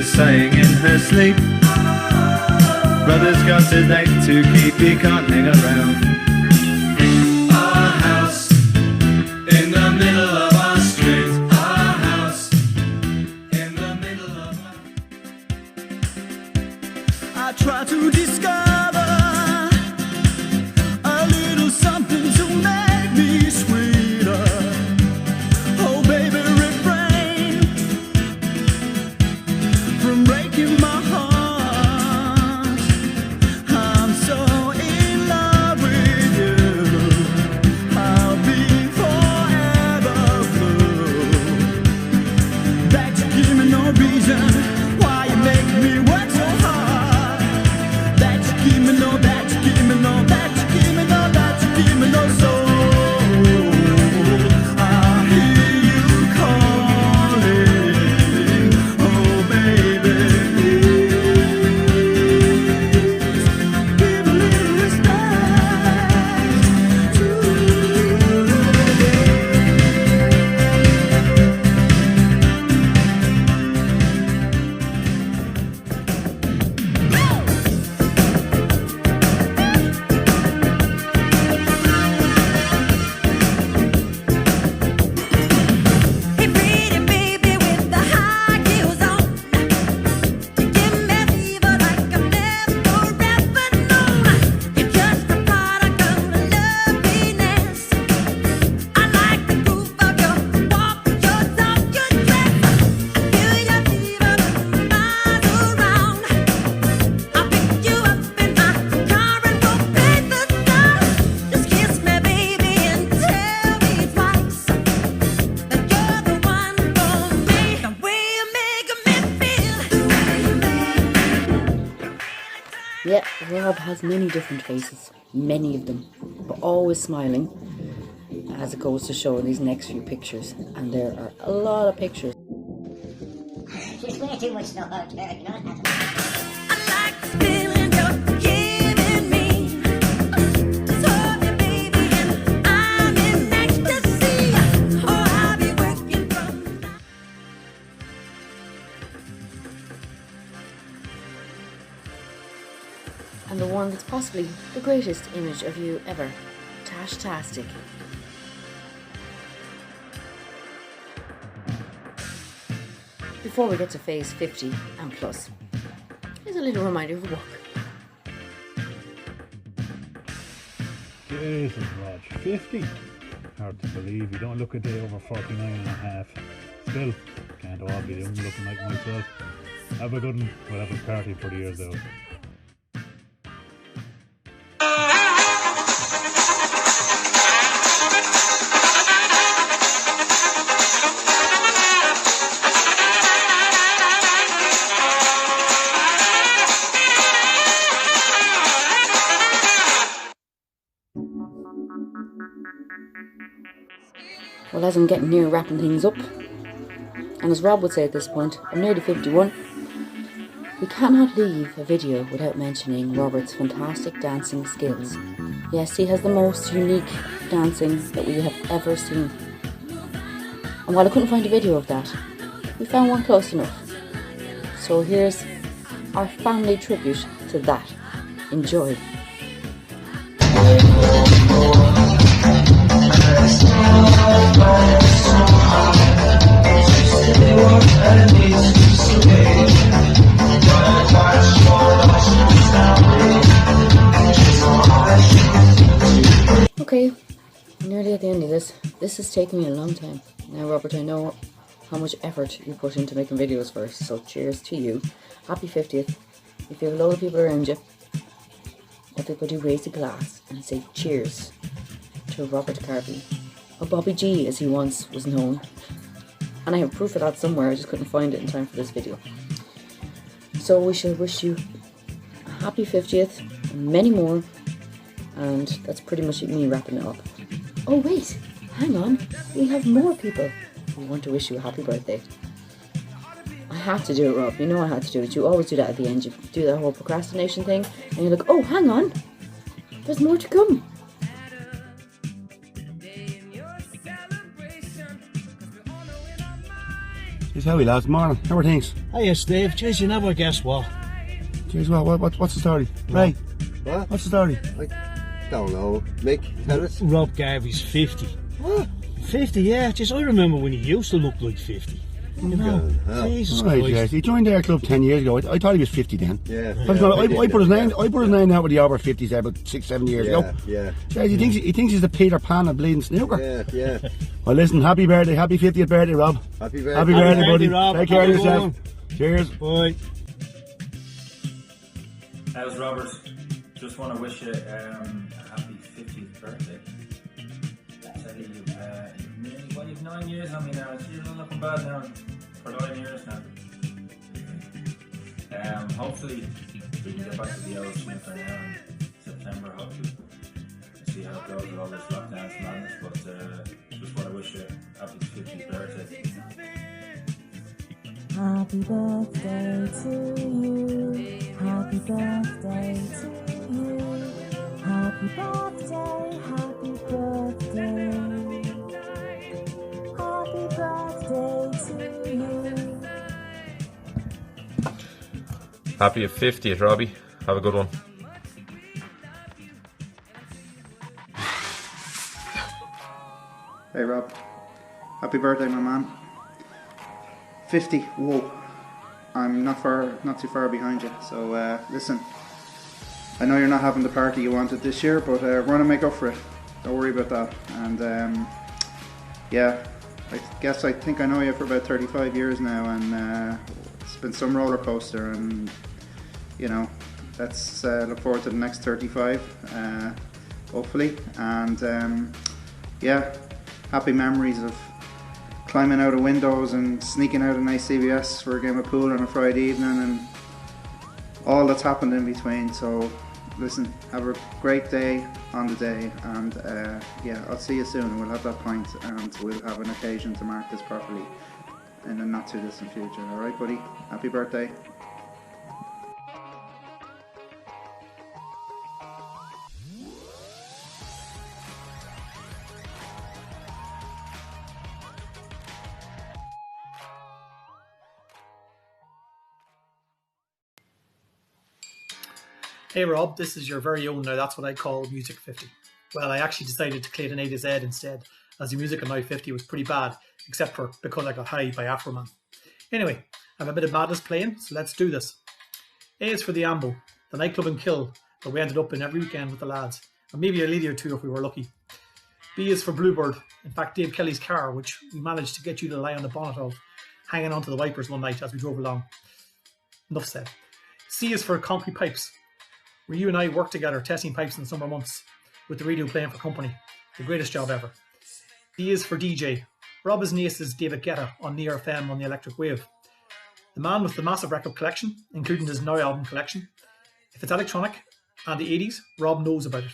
is saying in her sleep. Brother's got a date to keep, he can't hang around. Our house in the middle of our street. Our house in the middle of our... I try to discover a little something to make me sweeter. Oh baby, refrain from breaking my heart. I'm so in love with you. I'll be forever blue. That you give me no reason why you make me work so hard. That you give me no, that you give me no, that you give me no, that you give me no soul. I hear you calling, oh baby, please give a little respect to Hey pretty baby with the high heels on, you give me fever like I've never ever known. You're just a product of loveliness. I like the groove of your walk, your talk, your dress. Feel your fever when miles around. I'll pick you up in my car and we'll paint the town. Just kiss me baby and tell me twice that you're the one for me. The way you make me feel, the way you make Yeah, Rob has many different faces, many of them, but always smiling, as it goes to show in these next few pictures. And there are a lot of pictures. It's way too much stuff out there, you know. I like this feeling you're giving me. Just hold me, baby, and I'm in ecstasy. Oh, I'll be working from now. And the one that's possibly the greatest image of you ever, Tash-tastic. Before we get to phase 50 and plus, here's a little reminder of work. Jesus, Rog, 50? Hard to believe. You don't look a day over 49 and a half. Still, can't all be young looking like myself. Have a good one. We'll have a party for the years out. Well, as I'm getting near wrapping things up, and as Rob would say at this point, I'm nearly 51, we cannot leave a video without mentioning Robert's fantastic dancing skills. Yes, he has the most unique dancing that we have ever seen. And while I couldn't find a video of that, we found one close enough. So here's our family tribute to that. Enjoy. Okay, nearly at the end of this. This is taking me a long time. Now, Robert, I know how much effort you put into making videos for us, so cheers to you. Happy 50th. If you have a load of people around you, everybody raise a glass and say cheers to Robert Carby, or Bobby G as he once was known. And I have proof of that somewhere, I just couldn't find it in time for this video. So we shall wish you a happy 50th, and many more, and that's pretty much me wrapping it up. Oh wait, hang on, we have more people who want to wish you a happy birthday. I had to do it, Rob, you know I had to do it. You always do that at the end, you do that whole procrastination thing, and you're like, oh hang on, there's more to come. It's Howie, lads. Morning. How are things? Hiya, Steve. Jeez, you never guess what. Cheers, what's the story? Ray, What? what's the story? I don't know. Mick, tell us. Rob Garvey's 50. What? 50, yeah. Just I remember when he used to look like 50. You know? hell. Jesus Right, Christ. yes. He joined our club 10 years ago. I thought he was 50 then. Yeah. I put his name. I put his name out with the over 50s there about 6-7 years ago. Yeah. Yes, he thinks he's the Peter Pan of bleeding snooker. Yeah. Well, listen, happy birthday, happy 50th birthday, Rob. Happy birthday. Happy birthday, buddy. Rob. Take care of Happy yourself. one. Cheers. Bye. How's Robert? Just want to wish you a happy 50th birthday. Tell you, you've 9 years on me now. You're not looking bad now. For 9 years now. Hopefully we can get back to the old snooker now in September. Hopefully, see how it goes with all this lockdown madness. But just want to wish you a happy 50th birthday. Happy birthday to you. Happy birthday to you. Happy birthday, happy birthday. Happy birthday to you. Happy 50th, Robbie. Have a good one. Hey Rob, happy birthday, my man. 50, whoa. I'm not too far behind you. So listen, I know you're not having the party you wanted this year, but we're gonna make up for it. Don't worry about that. And yeah, I think I know you for about 35 years now, and it's been some roller coaster. And you know, let's look forward to the next 35, hopefully. And yeah, happy memories of climbing out of windows and sneaking out of nice CVS for a game of pool on a Friday evening, and all that's happened in between. So listen, have a great day on the day, and yeah, I'll see you soon. We'll have that pint and we'll have an occasion to mark this properly in the not too distant future. Alright buddy, happy birthday. Hey Rob, this is your very own Now That's What I Call Music 50. Well, I actually decided to play it in A to Z instead, as the music on Now 50 was pretty bad, except for Because I Got High by Afroman. Anyway, I have a bit of madness playing, so let's do this. A is for the Ambo, the nightclub in Kill, where we ended up in every weekend with the lads, and maybe a lady or two if we were lucky. B is for Bluebird, in fact Dave Kelly's car, which we managed to get you to lie on the bonnet of, hanging onto the wipers one night as we drove along. Enough said. C is for Concrete Pipes, where you and I worked together testing pipes in the summer months, with the radio playing for company. The greatest job ever. D is for DJ. Rob is niece is David Guetta on Near FM on the Electric Wave. The man with the massive record collection, including his Now album collection. If it's electronic and the 80s, Rob knows about it.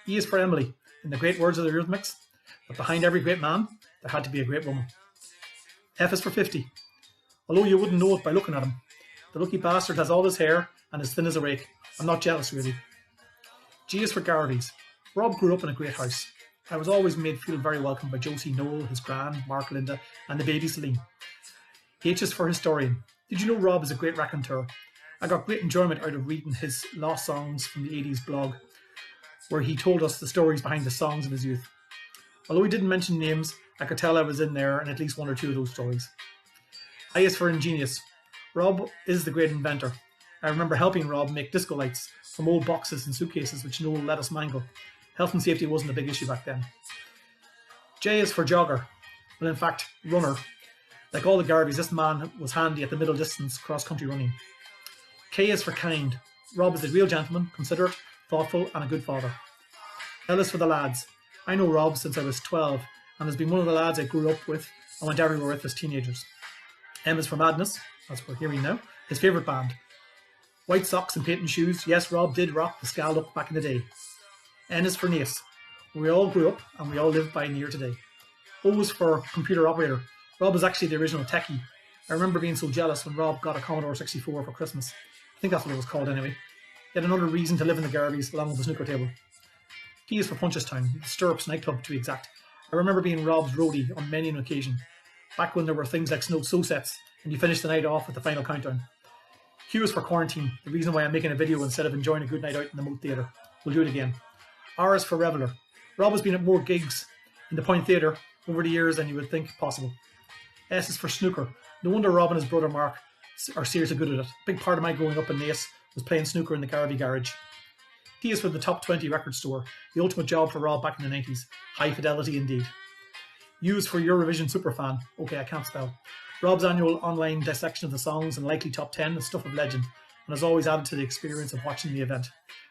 E is for Emily. In the great words of the Eurythmics, but behind every great man, there had to be a great woman. F is for 50. Although you wouldn't know it by looking at him. The lucky bastard has all his hair and is thin as a rake. I'm not jealous, really. G is for Garveys. Rob grew up in a great house. I was always made feel very welcome by Josie Noel, his gran, Mark Linda, and the baby Celine. H is for Historian. Did you know Rob is a great raconteur? I got great enjoyment out of reading his Lost Songs from the 80s blog, where he told us the stories behind the songs in his youth. Although he didn't mention names, I could tell I was in there in at least one or two of those stories. I is for Ingenious. Rob is the great inventor. I remember helping Rob make disco lights from old boxes and suitcases which Noel let us mangle. Health and safety wasn't a big issue back then. J is for Jogger. Well, in fact, runner. Like all the Garveys, this man was handy at the middle distance cross-country running. K is for Kind. Rob is a real gentleman, considerate, thoughtful and a good father. L is for the lads. I know Rob since I was 12 and has been one of the lads I grew up with and went everywhere with as teenagers. M is for Madness, as we're hearing now, his favourite band. White socks and patent shoes. Yes, Rob did rock the ska look back in the day. N is for Nace. We all grew up and we all live by near today. O is for Computer Operator. Rob was actually the original techie. I remember being so jealous when Rob got a Commodore 64 for Christmas. I think that's what it was called anyway. Yet another reason to live in the Garveys along with the snooker table. T is for Punchestown, the Stirrups nightclub to be exact. I remember being Rob's roadie on many an occasion. back when there were things like snow sets, and you finished the night off with the final countdown. Q is for quarantine, the reason why I'm making a video instead of enjoying a good night out in the Moat Theatre. We'll do it again. R is for reveller. Rob has been at more gigs in the Point Theatre over the years than you would think possible. S is for snooker. No wonder Rob and his brother Mark are seriously good at it. A big part of my growing up in Naas was playing snooker in the Garvey Garage. T is for the Top 20 record store, the ultimate job for Rob back in the 90s. High fidelity indeed. U is for Eurovision Superfan. Okay, I can't spell. Rob's annual online dissection of the songs and likely top 10 is stuff of legend, and has always added to the experience of watching the event.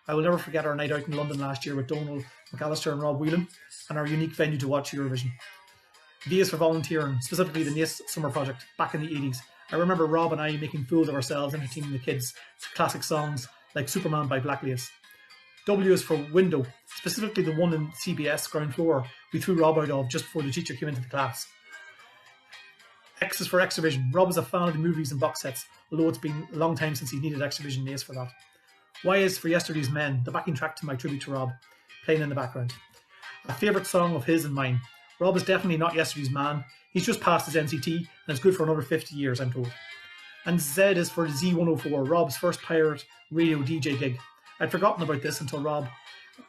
I will never forget our night out in London last year with Donal McAllister and Rob Whelan, and our unique venue to watch Eurovision. V is for volunteering, specifically the Naas Summer Project, back in the 80s. I remember Rob and I making fools of ourselves entertaining the kids to classic songs like Superman by Black Lace. W is for window, specifically the one in CBS ground floor we threw Rob out of just before the teacher came into the class. X is for Extravision. Rob is a fan of the movies and box sets, although it's been a long time since he needed Extravision Naas for that. Y is for Yesterday's Men, the backing track to my tribute to Rob, playing in the background. A favourite song of his and mine. Rob is definitely not Yesterday's Man. He's just passed his NCT and is good for another 50 years, I'm told. And Z is for Z104, Rob's first pirate radio DJ gig. I'd forgotten about this until Rob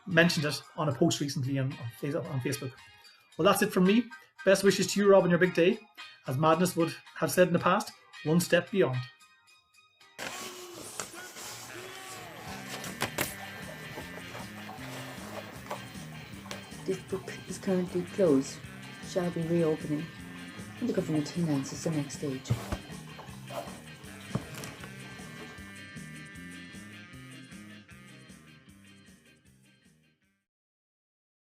mentioned it on a post recently on Facebook. Well, that's it from me. Best wishes to you, Rob, on your big day. As Madness would have said in the past, one step beyond. This book is currently closed. Shall be reopening. And the government announces the next stage.